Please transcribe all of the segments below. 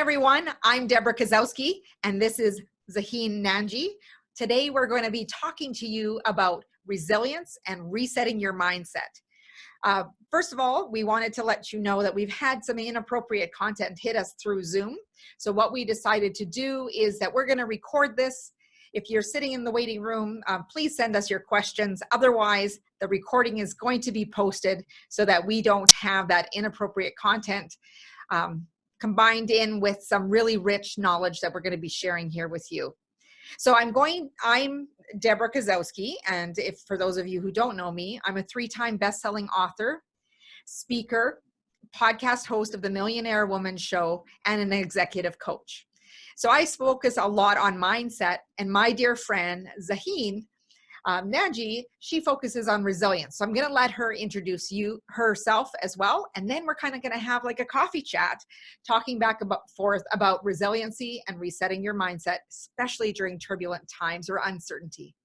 everyone. I'm Debra Kasowski, and this is Zaheen Nanji. Today, we're going to be talking to you about resilience and resetting your mindset. First of all, we wanted to let you know that we've had some inappropriate content hit us through Zoom. So what we decided to do is that we're going to record this. If you're sitting in the waiting room, please send us your questions. Otherwise, the recording is going to be posted so that we don't have that inappropriate content combined in with some really rich knowledge that we're going to be sharing here with you. So I'm Debra Kasowski, and if for those of you who don't know me, I'm a 3-time best-selling author, speaker, podcast host of the Millionaire Woman Show, and an executive coach. So I focus a lot on mindset, and my dear friend Zaheen Nanji, she focuses on resilience. So I'm going to let her introduce herself as well, and then we're kind of going to have like a coffee chat, talking back forth about resiliency and resetting your mindset, especially during turbulent times or uncertainty.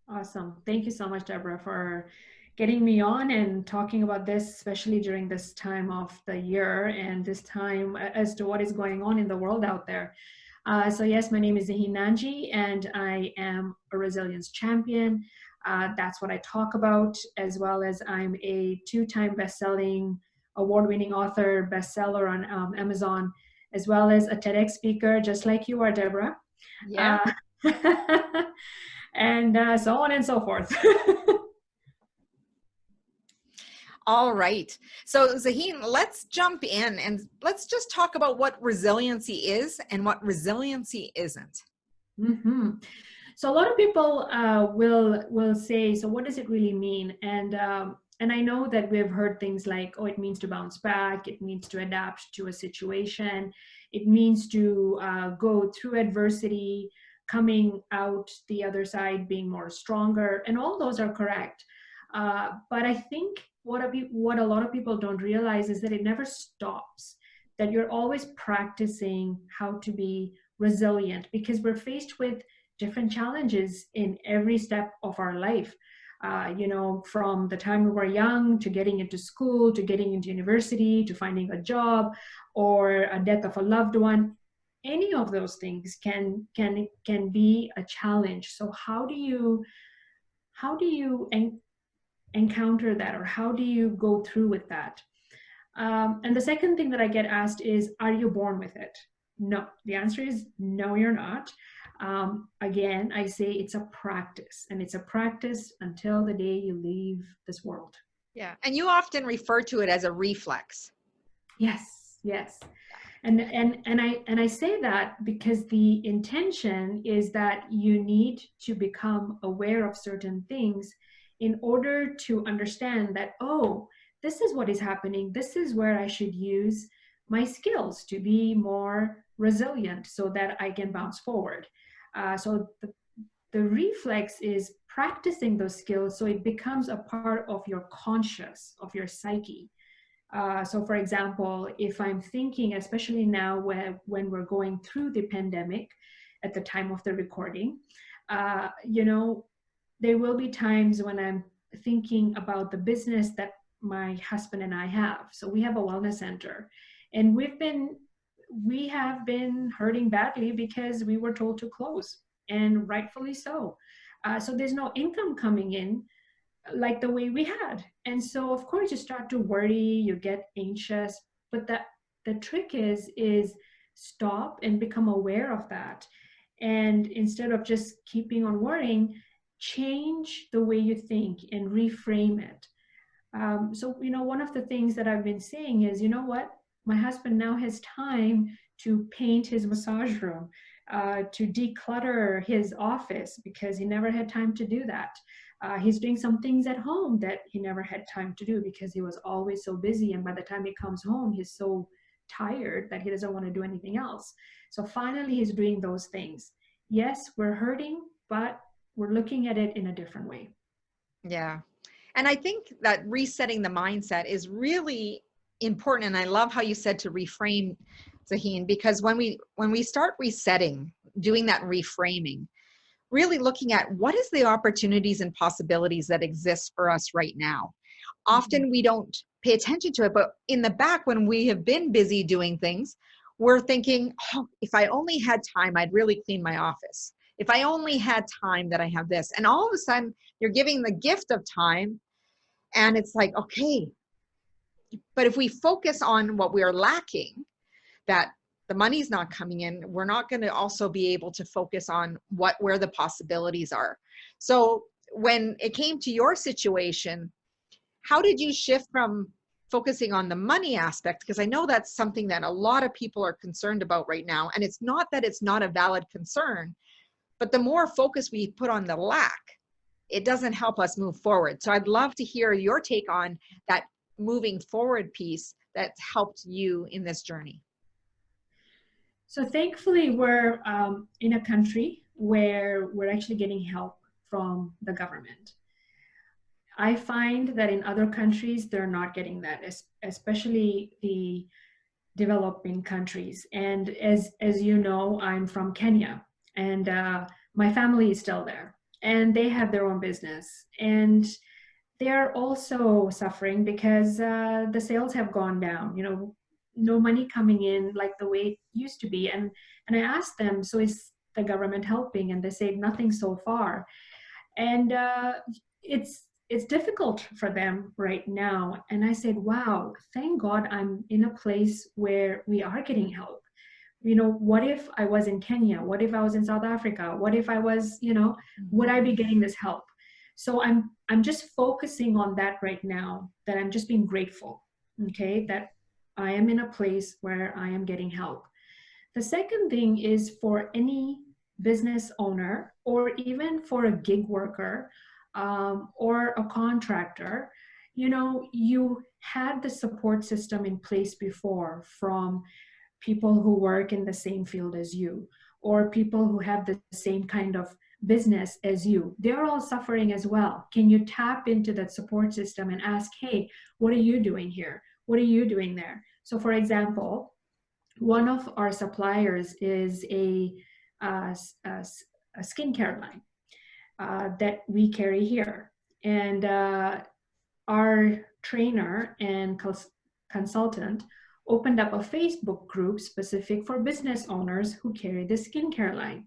Awesome. Thank you so much, Debra, for getting me on and talking about this, especially during this time of the year and this time as to what is going on in the world out there. So yes, my name is Zaheen Nanji, and I am a resilience champion. That's what I talk about, as well as I'm a 2-time best-selling, award-winning author, bestseller on Amazon, as well as a TEDx speaker, just like you are, Debra. Yeah. And so on and so forth. All right. So Zaheen, let's jump in and let's just talk about what resiliency is and what resiliency isn't. Mm-hmm. So a lot of people will say, so what does it really mean? And I know that we've heard things like, oh, it means to bounce back. It means to adapt to a situation. It means to go through adversity, coming out the other side, being more stronger. And all those are correct. But I think what a lot of people don't realize is that it never stops, that you're always practicing how to be resilient, because we're faced with different challenges in every step of our life. From the time we were young to getting into school, to getting into university, to finding a job, or a death of a loved one. Any of those things can be a challenge. So how do you encounter that, or how do you go through with that? And the second thing that I get asked is, are you born with it? No, the answer is no, you're not. Again, I say it's a practice, and it's a practice until the day you leave this world. Yeah, and you often refer to it as a reflex. Yes. And I say that because the intention is that you need to become aware of certain things in order to understand that, oh, this is what is happening. This is where I should use my skills to be more resilient so that I can bounce forward. So the reflex is practicing those skills so it becomes a part of your conscious, of your psyche. So for example, if I'm thinking, especially now when we're going through the pandemic at the time of the recording, there will be times when I'm thinking about the business that my husband and I have. So we have a wellness center, and we have been hurting badly because we were told to close, and rightfully so. So there's no income coming in like the way we had. And so of course you start to worry, you get anxious, but the trick is stop and become aware of that. And instead of just keeping on worrying, change the way you think and reframe it. So one of the things that I've been saying is, you know what? My husband now has time to paint his massage room, to declutter his office, because he never had time to do that. He's doing some things at home that he never had time to do because he was always so busy. And by the time he comes home, he's so tired that he doesn't want to do anything else. So finally, he's doing those things. Yes, we're hurting, but we're looking at it in a different way. Yeah. And I think that resetting the mindset is really important. And I love how you said to reframe, Zaheen, because when we start resetting, doing that reframing, really looking at what is the opportunities and possibilities that exist for us right now. Often we don't pay attention to it, but in the back, when we have been busy doing things, we're thinking, oh, if I only had time, I'd really clean my office. If I only had time that I have this. And all of a sudden you're giving the gift of time, and it's like, okay, but if we focus on what we are lacking, that the money's not coming in, we're not going to also be able to focus on where the possibilities are. So when it came to your situation, how did you shift from focusing on the money aspect? Because I know that's something that a lot of people are concerned about right now. And it's not that it's not a valid concern, but the more focus we put on the lack, it doesn't help us move forward. So I'd love to hear your take on that moving forward piece that's helped you in this journey. So thankfully, we're in a country where we're actually getting help from the government. I find that in other countries, they're not getting that, especially the developing countries. And as you know, I'm from Kenya, and my family is still there, and they have their own business. And they're also suffering because the sales have gone down, you know, no money coming in like the way it used to be. And I asked them, so is the government helping? And they say nothing so far. And it's difficult for them right now. And I said, wow, thank God I'm in a place where we are getting help. You know, what if I was in Kenya? What if I was in South Africa? What if I was, you know, would I be getting this help? So I'm just focusing on that right now, that I'm just being grateful, okay, that I am in a place where I am getting help. The second thing is for any business owner, or even for a gig worker or a contractor, you know, you had the support system in place before from people who work in the same field as you, or people who have the same kind of business as you. They're all suffering as well. Can you tap into that support system and ask, hey, what are you doing here? What are you doing there? So for example, one of our suppliers is a skincare line that we carry here. And our trainer and consultant opened up a Facebook group specific for business owners who carry the skincare line.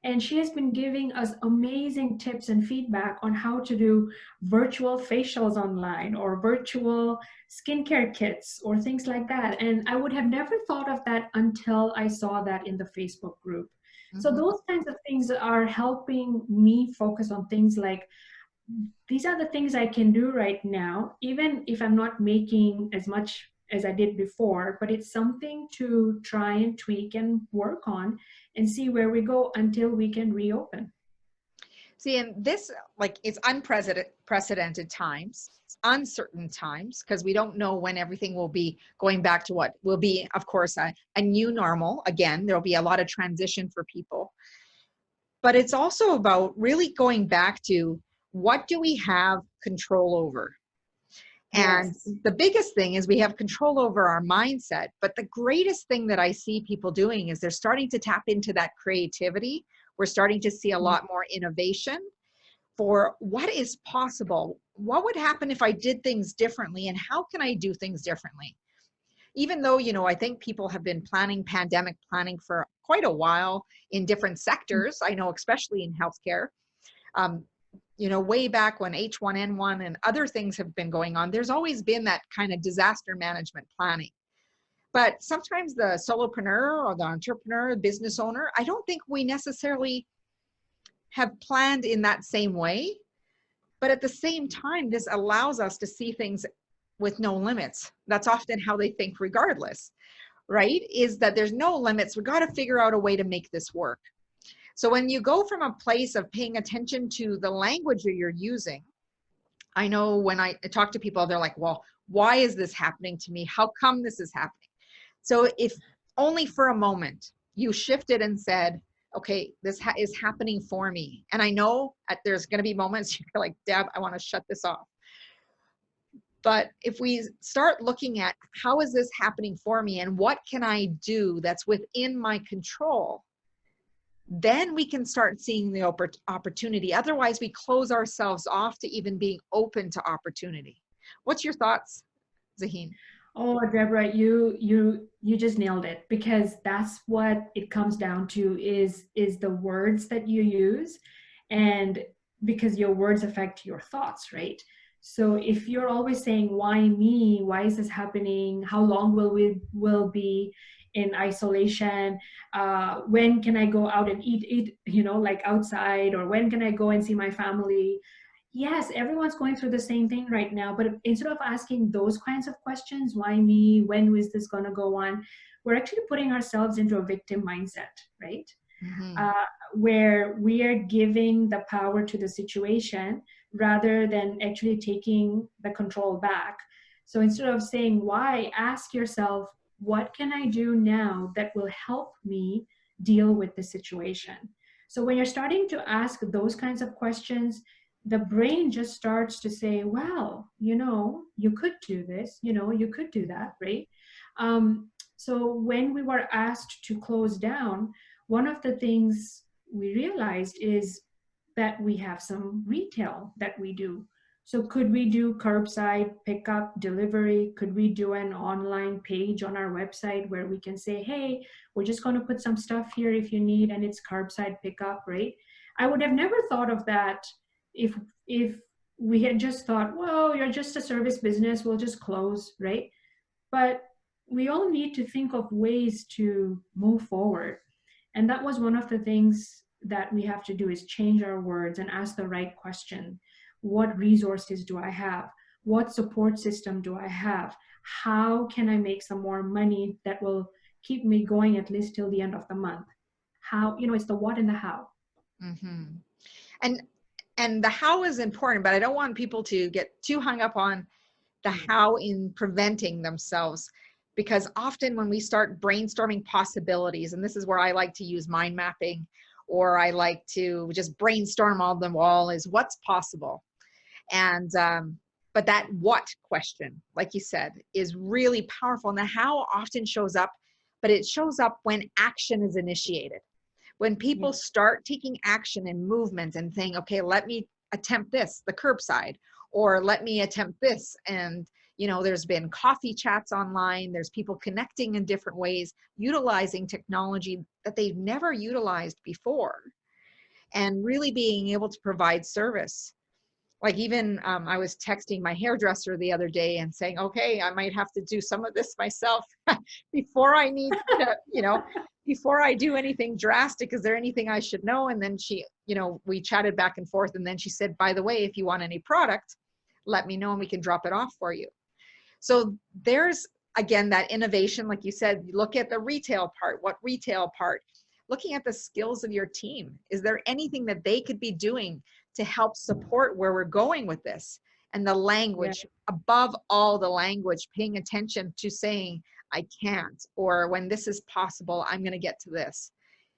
And she has been giving us amazing tips and feedback on how to do virtual facials online, or virtual skincare kits, or things like that. And I would have never thought of that until I saw that in the Facebook group. Mm-hmm. So those kinds of things are helping me focus on things like, these are the things I can do right now, even if I'm not making as much as I did before, but it's something to try and tweak and work on and see where we go until we can reopen. See, and this, like, it's unprecedented times, uncertain times, because we don't know when everything will be going back to what will be, of course, a new normal. Again, there'll be a lot of transition for people. But it's also about really going back to, what do we have control over? And yes, the biggest thing is we have control over our mindset. But the greatest thing that I see people doing is they're starting to tap into that creativity. We're starting to see a lot more innovation for what is possible. What would happen if I did things differently, and how can I do things differently? Even though, you know, I think people have been planning pandemic planning for quite a while in different sectors. I know, especially in healthcare. You know, way back when H1N1 and other things have been going on, there's always been that kind of disaster management planning. But sometimes the solopreneur or the entrepreneur, business owner, I don't think we necessarily have planned in that same way. But at the same time, this allows us to see things with no limits. That's often how they think regardless, right? Is that there's no limits. We got to figure out a way to make this work. So when you go from a place of paying attention to the language that you're using, I know when I talk to people, they're like, well, why is this happening to me? How come this is happening? So if only for a moment you shifted and said, okay, this is happening for me. And I know there's going to be moments you're like, Deb, I want to shut this off. But if we start looking at, how is this happening for me, and what can I do that's within my control, then we can start seeing the opportunity. Otherwise, we close ourselves off to even being open to opportunity. What's your thoughts, Zaheen? Oh, Deborah, you just nailed it, because that's what it comes down to is the words that you use, and because your words affect your thoughts, right? So if you're always saying, why me? Why is this happening? How long will be in isolation? When can I go out and eat, like outside, or when can I go and see my family? Yes, everyone's going through the same thing right now, but instead of asking those kinds of questions, why me, when is this going to go on, we're actually putting ourselves into a victim mindset, right? Mm-hmm. uh, where we are giving the power to the situation rather than actually taking the control back. So instead of saying why, ask yourself, what can I do now that will help me deal with the situation? So when you're starting to ask those kinds of questions, the brain just starts to say, well, you could do this, you could do that, right? So when we were asked to close down, one of the things we realized is that we have some retail that we do. So could we do curbside pickup delivery? Could we do an online page on our website where we can say, hey, we're just going to put some stuff here if you need, and it's curbside pickup, right? I would have never thought of that if we had just thought, well, you're just a service business, we'll just close, right? But we all need to think of ways to move forward. And that was one of the things that we have to do, is change our words and ask the right question. What resources do I have? What support system do I have? How can I make some more money that will keep me going at least till the end of the month? How, it's the what and the how. Mm-hmm. And the how is important, but I don't want people to get too hung up on the how in preventing themselves, because often when we start brainstorming possibilities, and this is where I like to use mind mapping, or I like to just brainstorm on the wall, is what's possible. And but that what question, like you said, is really powerful. And the how often shows up, but it shows up when action is initiated, when Yeah. people start taking action and movement and saying, okay, let me attempt this, the curbside, or let me attempt this. And, there's been coffee chats online. There's people connecting in different ways, utilizing technology that they've never utilized before, and really being able to provide service. Like even I was texting my hairdresser the other day and saying, okay, I might have to do some of this myself before I need to, before I do anything drastic. Is there anything I should know? And then she, we chatted back and forth. And then she said, by the way, if you want any product, let me know and we can drop it off for you. So there's, again, that innovation. Like you said, look at the retail part. What retail part? Looking at the skills of your team. Is there anything that they could be doing to help support where we're going with this? And the Yeah. language, above all, the language, paying attention to saying, I can't, or when this is possible, I'm going to get to this.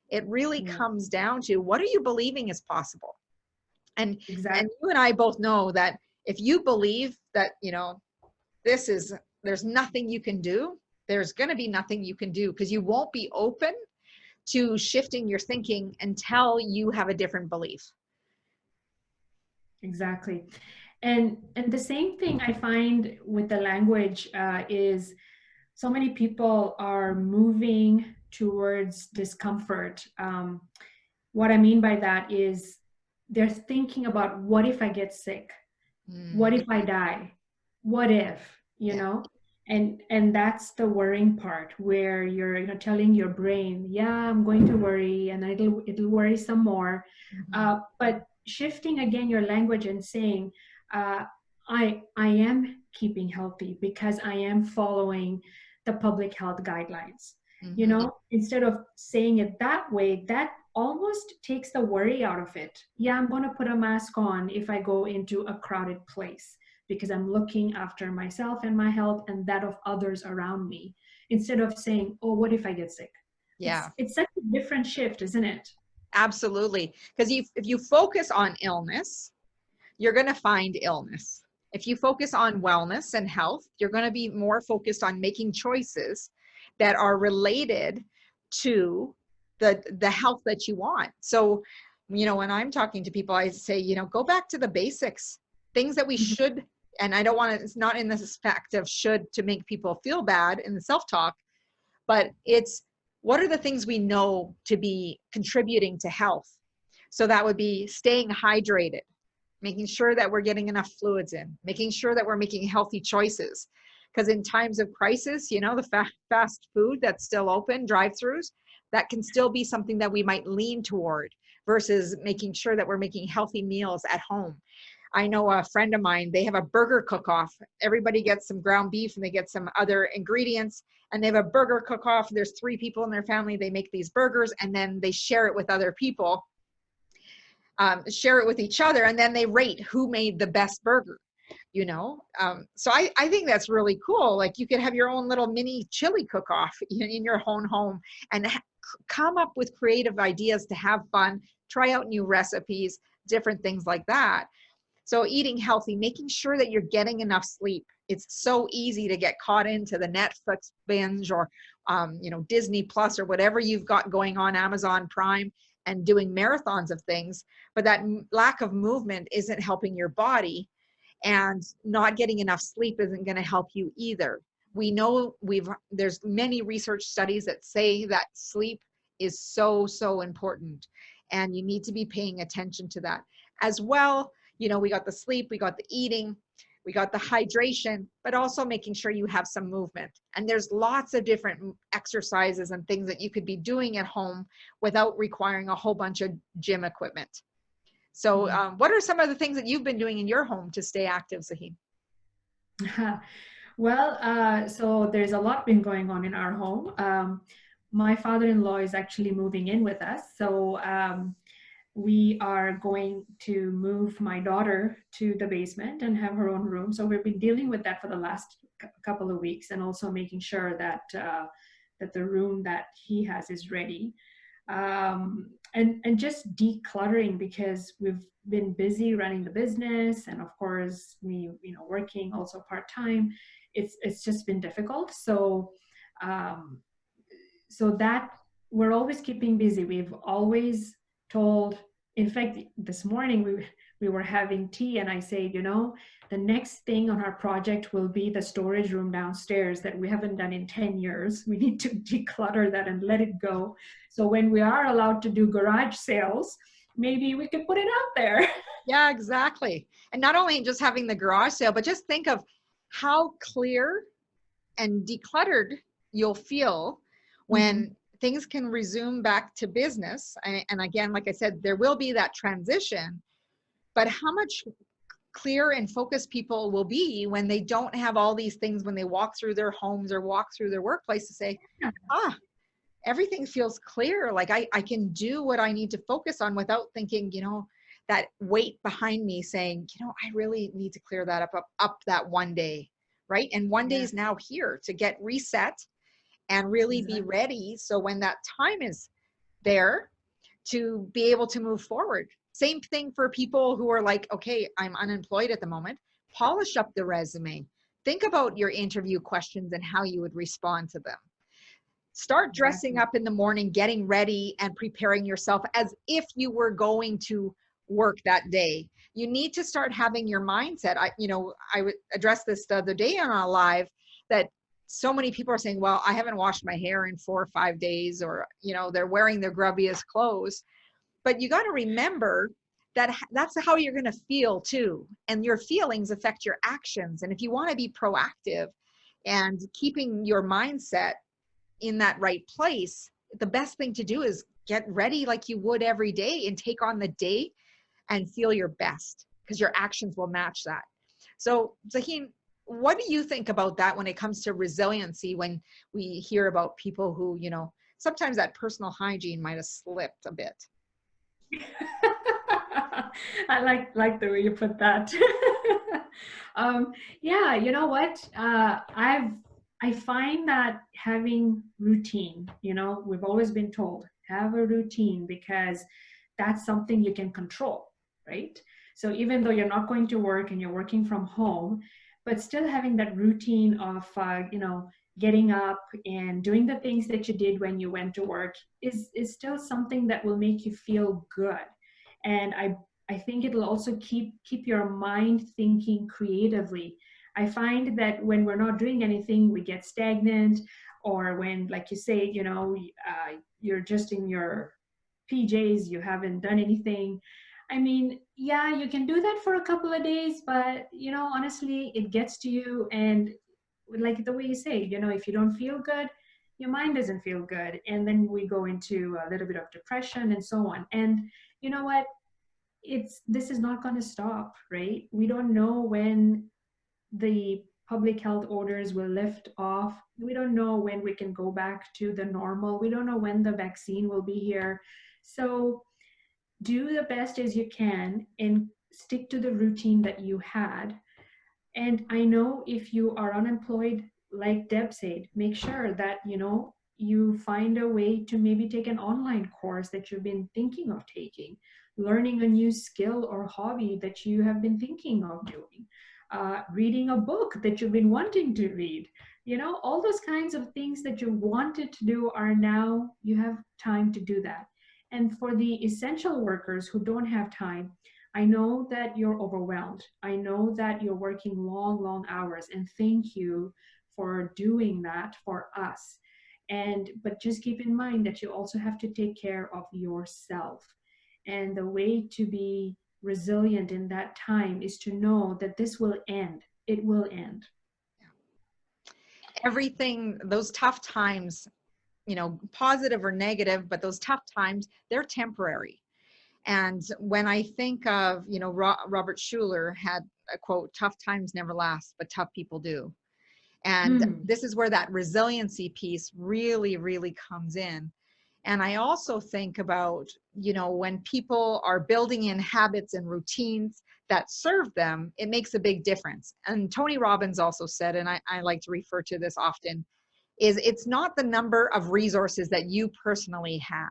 It really Yeah. comes down to, what are you believing is possible? And Exactly. you and I both know that if you believe that, there's nothing you can do, there's going to be nothing you can do, because you won't be open to shifting your thinking until you have a different belief. Exactly. And the same thing I find with the language is so many people are moving towards discomfort. What I mean by that is they're thinking about, what if I get sick? What if I die? What if, Yeah. And that's the worrying part, where you're, telling your brain, yeah, I'm going to worry, and it'll worry some more. Mhm. But shifting again your language and saying, uh, I am keeping healthy because I am following the public health guidelines. Mhm. Instead of saying it that way, that almost takes the worry out of it. Yeah, I'm going to put a mask on if I go into a crowded place, because I'm looking after myself and my health and that of others around me, instead of saying, oh, what if I get sick? Yeah, It's such a different shift, isn't it? absolutely. Because if you focus on illness, you're going to find illness. If you focus on wellness and health, you're going to be more focused on making choices that are related to the health that you want. So, when I'm talking to people, I say, go back to the basics, things that we Mhm. should and I don't want to, it's not in this aspect of should to make people feel bad in the self-talk, but it's what are the things we know to be contributing to health? So that would be staying hydrated, making sure that we're getting enough fluids in, making sure that we're making healthy choices. Because in times of crisis, you know, the fast food that's still open, drive-throughs, that can still be something that we might lean toward versus making sure that we're making healthy meals at home. I know a friend of mine, they have a burger cook-off. Everybody gets some ground beef and they get some other ingredients and they have a burger cook-off. There's 3 people in their family. They make these burgers and then they share it with other people, share it with each other, and then they rate who made the best burger, you know? So I think that's really cool. Like you could have your own little mini chili cook-off in your own home and come up with creative ideas to have fun, try out new recipes, different things like that. So eating healthy, making sure that you're getting enough sleep. It's so easy to get caught into the Netflix binge or, you know, Disney Plus or whatever you've got going on, Amazon Prime, and doing marathons of things. But that lack of movement isn't helping your body, and not getting enough sleep isn't going to help you either. We know there's many research studies that say that sleep is so, so important, and you need to be paying attention to that as well. You know, we got the sleep, we got the eating, we got the hydration, but also making sure you have some movement. And there's lots of different exercises and things that you could be doing at home without requiring a whole bunch of gym equipment. So what are some of the things that you've been doing in your home to stay active, Zaheen? Well, so there's a lot been going on in our home. My father-in-law is actually moving in with us. So we are going to move my daughter to the basement and have her own room. So we've been dealing with that for the last couple of weeks, and also making sure that that the room that he has is ready. And just decluttering, because we've been busy running the business, and of course me, you know, working also part-time. It's just been difficult. So so that we're always keeping busy. We've always told, in fact, this morning we were having tea and I said, you know, the next thing on our project will be the storage room downstairs that we haven't done in 10 years. We need to declutter that and let it go. So when we are allowed to do garage sales, maybe we could put it out there. Yeah, exactly. And not only just having the garage sale, but just think of how clear and decluttered you'll feel when things can resume back to business. And again, like I said, there will be that transition, but how much clear and focused people will be when they don't have all these things when they walk through their homes or walk through their workplace to say, everything feels clear. Like I can do what I need to focus on without thinking, you know, that weight behind me saying, you know, I really need to clear that up that one day, right? And one day is now here to get reset and really be ready. So when that time is there, to be able to move forward. Same thing for people who are like, okay, I'm unemployed at the moment. Polish up the resume. Think about your interview questions and how you would respond to them. Start dressing up in the morning, getting ready and preparing yourself as if you were going to work that day. You need to start having your mindset. I would address this the other day on a live, that so many people are saying, well, I haven't washed my hair in 4 or 5 days, or, you know, they're wearing their grubbiest clothes. But you got to remember that that's how you're going to feel too. And your feelings affect your actions. And if you want to be proactive and keeping your mindset in that right place, the best thing to do is get ready like you would every day and take on the day and feel your best, because your actions will match that. So Zaheen, what do you think about that when it comes to resiliency, when we hear about people who, you know, sometimes that personal hygiene might have slipped a bit? I like the way you put that. Yeah, you know what? I find that having routine, you know, we've always been told, have a routine, because that's something you can control, right? So even though you're not going to work and you're working from home, but still having that routine of, you know, getting up and doing the things that you did when you went to work is still something that will make you feel good. And I think it'll also keep your mind thinking creatively. I find that when we're not doing anything, we get stagnant, or when, like you say, you're just in your PJs, you haven't done anything. I mean, yeah, you can do that for a couple of days, but honestly, it gets to you. And like the way you say, if you don't feel good, your mind doesn't feel good. And then we go into a little bit of depression and so on. And you know what? This is not going to stop, right? We don't know when the public health orders will lift off. We don't know when we can go back to the normal. We don't know when the vaccine will be here. So do the best as you can and stick to the routine that you had. And I know if you are unemployed, like Deb said, make sure that you find a way to maybe take an online course that you've been thinking of taking, learning a new skill or hobby that you have been thinking of doing, reading a book that you've been wanting to read. All those kinds of things that you wanted to do are now, you have time to do that. And for the essential workers who don't have time, I know that you're overwhelmed. I know that you're working long, long hours, and thank you for doing that for us. But just keep in mind that you also have to take care of yourself. And the way to be resilient in that time is to know that this will end. It will end. Everything, those tough times, positive or negative, but those tough times, they're temporary. And when I think of, Robert Schuller had a quote, "Tough times never last, but tough people do." And this is where that resiliency piece really, really comes in. And I also think about, when people are building in habits and routines that serve them, it makes a big difference. And Tony Robbins also said, and I like to refer to this often, is it's not the number of resources that you personally have.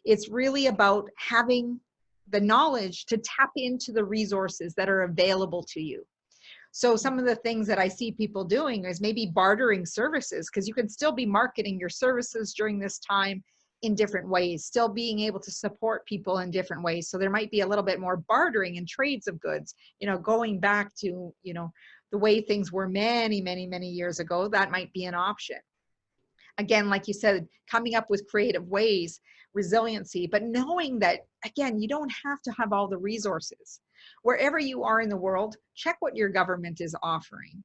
It's really about having the knowledge to tap into the resources that are available to you. So some of the things that I see people doing is maybe bartering services, because you can still be marketing your services during this time in different ways, still being able to support people in different ways. So there might be a little bit more bartering and trades of goods, going back to, the way things were many, many, many years ago. That might be an option. Again, like you said, coming up with creative ways, resiliency, but knowing that, again, you don't have to have all the resources. Wherever you are in the world, check what your government is offering.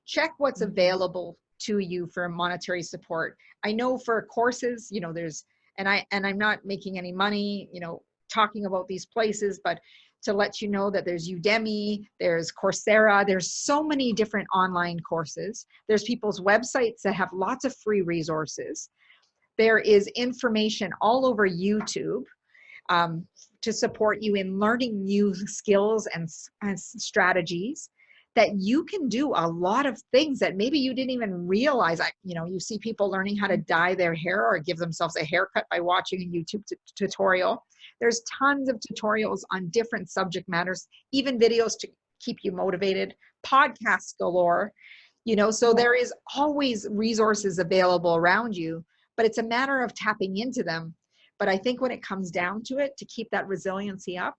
Check what's available to you for monetary support. I know for courses, there's, and I'm not making any money, talking about these places, but to let you know that there's Udemy, there's Coursera, there's so many different online courses. There's people's websites that have lots of free resources. There is information all over YouTube to support you in learning new skills and strategies that you can do a lot of things that maybe you didn't even realize. You see people learning how to dye their hair or give themselves a haircut by watching a YouTube tutorial. There's tons of tutorials on different subject matters, even videos to keep you motivated, podcasts galore, so there is always resources available around you, but it's a matter of tapping into them. But I think when it comes down to it, to keep that resiliency up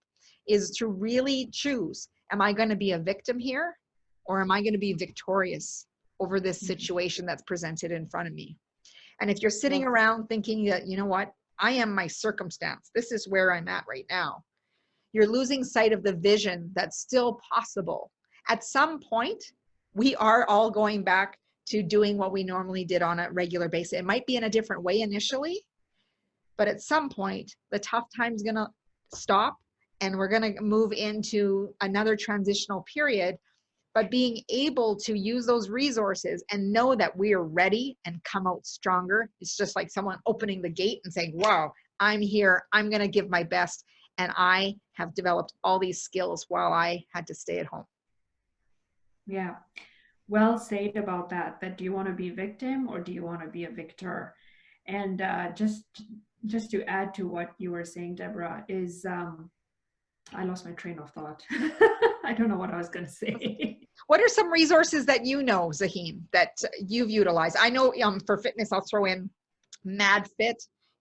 is to really choose, am I going to be a victim here, or am I going to be victorious over this situation that's presented in front of me? And if you're sitting around thinking that, what, I am my circumstance, this is where I'm at right now, you're losing sight of the vision that's still possible. At some point, we are all going back to doing what we normally did on a regular basis. It might be in a different way initially, but at some point, the tough time's going to stop and we're going to move into another transitional period. But being able to use those resources and know that we are ready and come out stronger, it's just like someone opening the gate and saying, wow, I'm here, I'm going to give my best. And I have developed all these skills while I had to stay at home. Yeah, well said about that. That do you want to be a victim or do you want to be a victor? And just to add to what you were saying, Debra, is I lost my train of thought. I don't know what I was going to say. What are some resources that Zaheen, that you've utilized? I know for fitness, I'll throw in MadFit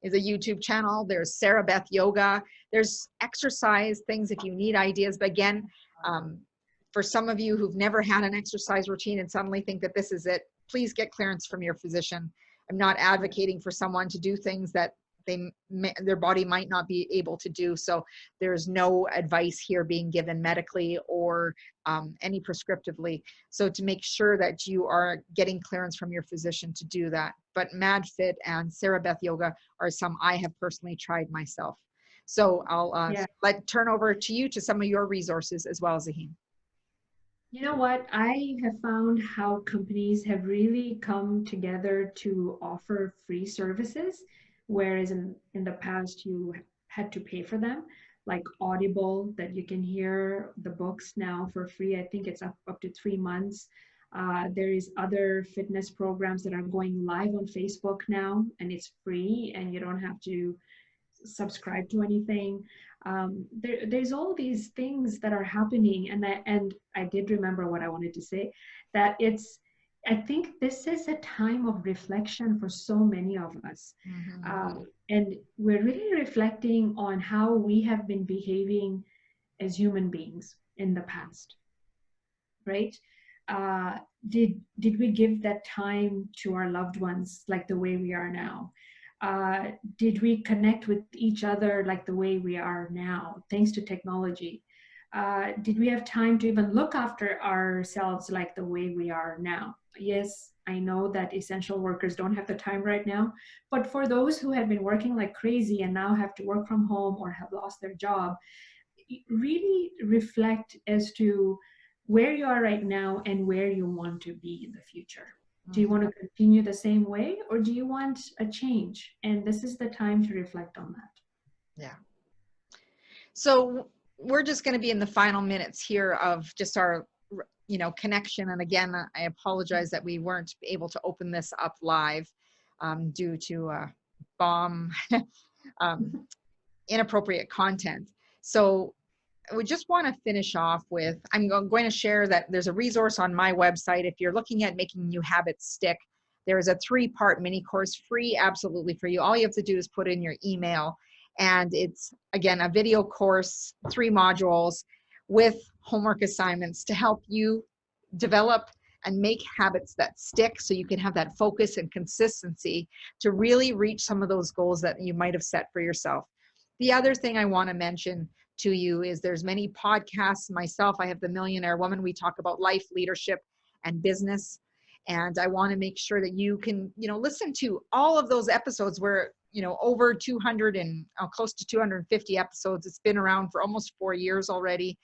is a YouTube channel. There's Sarah Beth Yoga. There's exercise things if you need ideas. But again, for some of you who've never had an exercise routine and suddenly think that this is it, please get clearance from your physician. I'm not advocating for someone to do things that their body might not be able to do. So there's no advice here being given medically or any prescriptively. So to make sure that you are getting clearance from your physician to do that. But MadFit and Sarah Beth Yoga are some I have personally tried myself. So I'll turn over to you to some of your resources as well, Zaheen. You know what? I have found how companies have really come together to offer free services, whereas in the past you had to pay for them, like Audible, that you can hear the books now for free. I think it's up to 3 months. There is other fitness programs that are going live on Facebook now, and it's free, and you don't have to subscribe to anything. There's all these things that are happening, and I did remember what I wanted to say, that I think this is a time of reflection for so many of us. And we're really reflecting on how we have been behaving as human beings in the past, right? Did we give that time to our loved ones like the way we are now? Did we connect with each other like the way we are now, thanks to technology? Did we have time to even look after ourselves like the way we are now? Yes, I know that essential workers don't have the time right now, but for those who have been working like crazy and now have to work from home or have lost their job, really reflect as to where you are right now and where you want to be in the future. Do you want to continue the same way, or do you want a change? And this is the time to reflect on that. Yeah. So we're just going to be in the final minutes here of just our, connection. And again, I apologize that we weren't able to open this up live due to bomb inappropriate content. So we just want to finish off with, I'm going to share that there's a resource on my website. If you're looking at making new habits stick, there is a 3-part mini course, free, absolutely for you. All you have to do is put in your email. And it's, again, a video course, 3 modules with homework assignments to help you develop and make habits that stick so you can have that focus and consistency to really reach some of those goals that you might have set for yourself. The other thing I want to mention to you is there's many podcasts. Myself, I have the Millionaire Woman. We talk about life, leadership, and business. And I want to make sure that you can, listen to all of those episodes where, over 200 and close to 250 episodes. It's been around for almost 4 years already.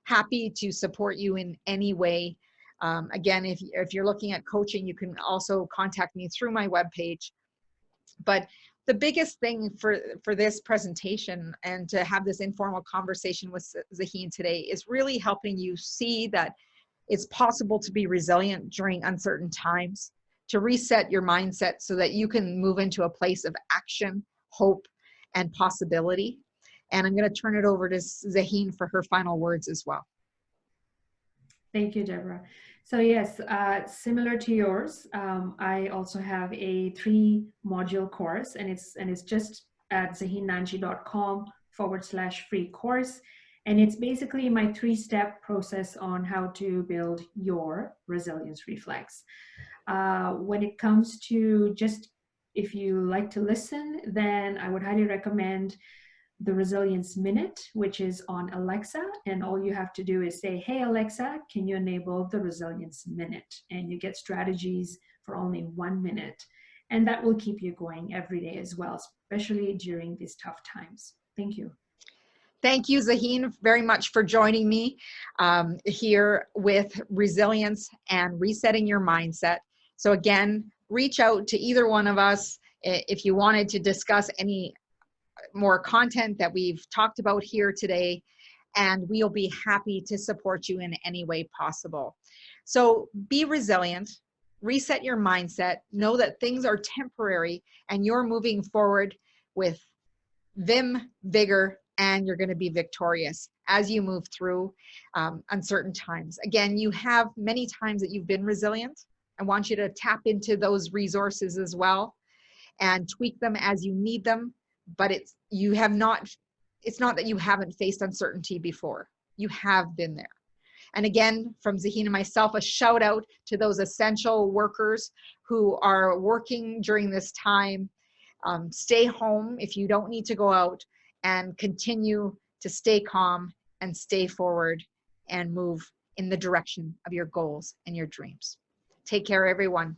Happy to support you in any way. Again, if you're looking at coaching, you can also contact me through my webpage. But the biggest thing for this presentation and to have this informal conversation with Zaheen today is really helping you see that it's possible to be resilient during uncertain times, to reset your mindset so that you can move into a place of action, hope, and possibility. And I'm going to turn it over to Zaheen for her final words as well. Thank you, Debra. So yes, similar to yours, I also have a 3-module course, and it's just at zaheennanji.com/free course. And it's basically my 3-step process on how to build your resilience reflex. When it comes to just, if you like to listen, then I would highly recommend the Resilience Minute, which is on Alexa, and all you have to do is say, "Hey Alexa, can you enable the Resilience Minute?" And you get strategies for only 1 minute, and that will keep you going every day as well, especially during these tough times. Thank you. Thank you, Zaheen, very much for joining me here with Resilience and Resetting Your Mindset. So again, reach out to either one of us if you wanted to discuss any more content that we've talked about here today, and we'll be happy to support you in any way possible. So be resilient, reset your mindset, know that things are temporary and you're moving forward with vim, vigor, and you're going to be victorious as you move through uncertain times. Again, you have many times that you've been resilient. I want you to tap into those resources as well. and tweak them as you need them. But it's not that you haven't faced uncertainty before. You have been there. And again, from Zaheen and myself, a shout out to those essential workers who are working during this time. Stay home if you don't need to go out, and continue to stay calm and stay forward and move in the direction of your goals and your dreams. Take care, everyone.